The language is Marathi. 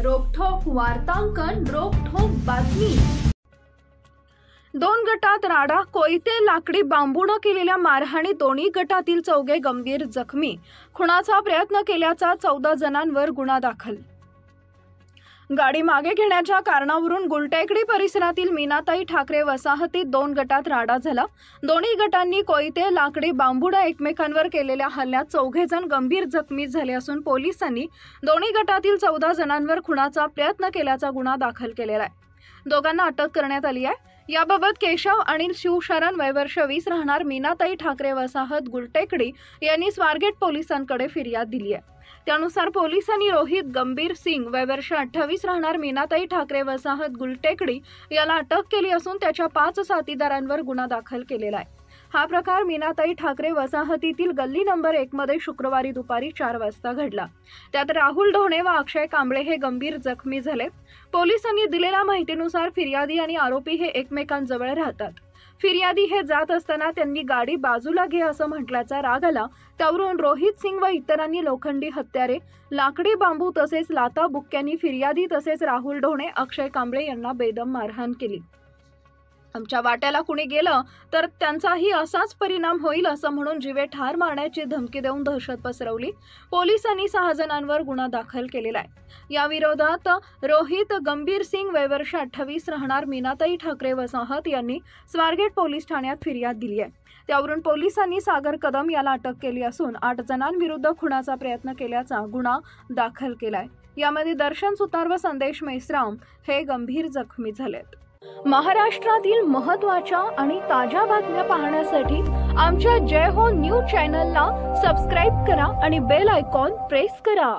रोखठोक वार्तांकन, रोखठोक बातमी। दोन गटात राडा, कोयते लाकडी बांबूने केलेल्या मारहाणीत दोन्ही गटातील चौघे गंभीर जखमी। खुनाचा प्रयत्न केल्याचा 14 जणांवर गुन्हा दाखल। गाडी मागे घेण्याच्या कारणावरून गुलटेकडी परिसरातील मीनाताई ठाकरे वसाहतीत दोन गटात राडा झाला। दोन्ही गटांनी कोयते लाकडी बांबूने एकमेकांवर केलेल्या हल्ल्यात 14 जण गंभीर जखमी झाले असून पोलिसांनी दोन्ही गटातील 14 जणांवर खुनाचा प्रयत्न केल्याचा गुन्हा दाखल केलेला आहे। दोघांना अटक करण्यात आली आहे। याबाबत केशव आणि शिवशरण वय वर्ष 20 राहणार मीनाताई ठाकरे वसाहत गुलटेकडी यांनी स्वारगेट पोलिसांकडे फिर्याद दिली आहे। त्यानुसार पोलिसांनी रोहित गंभीर सिंग वय वर्ष 28 राहणार मीनाताई ठाकरे वसाहत गुलटेकडी याला अटक केली असून त्याच्या 5 साथीदारांवर गुन्हा दाखल केलेला आहे। हा प्रकार मीनाताई ठाकरे वसाहतीतील गल्ली नंबर 1 मध्ये शुक्रवारी दुपारी 4 वाजता घडला। त्यात राहुल ढोणे व अक्षय कांबळे हे गंभीर जखमी झाले। पोलिसांनी दिलेल्या माहितीनुसार फिर्यादी आणि आरोपी हे एकमेकांजवळ राहतात। फिर्यादी हे जात असताना त्यांनी गाडी बाजूला घे असं म्हटल्याचा राग आला। त्यावरून रोहित सिंग व इतरांनी लोखंडी हत्यारे, लाकडी बांबू तसेच लाता बुक्क्यांनी फिर्यादी तसेच राहुल ढोणे, अक्षय कांबळे यांना बेदम मारहाण केली। आमच्या वाट्याला कुणी गेलं तर त्यांचाही असाच परिणाम होईल असं म्हणून जीवे ठार मारण्याची धमकी देऊन दहशत पसरवली। पोलिसांनी 6 जणांवर गुन्हा दाखल केलेला आहे। या विरोधात रोहित गंभीर सिंग वय वर्ष 28 राहणार मीनाताई ठाकरे वसाहत यांनी स्वारगेट पोलीस ठाण्यात फिर्याद दिली आहे। त्यावरून पोलिसांनी सागर कदम याला अटक केली असून 8 जणांविरुद्ध खुनाचा प्रयत्न केल्याचा गुन्हा दाखल केलाय। यामध्ये दर्शन सुतार व संदेश मेश्राम हे गंभीर जखमी झालेत। महाराष्ट्रातील महत्त्वाच्या आणि ताज्या बातम्या पाहण्यासाठी आमच्या जय हो न्यूज चॅनलला सबस्क्राइब करा आणि बेल आयकॉन प्रेस करा।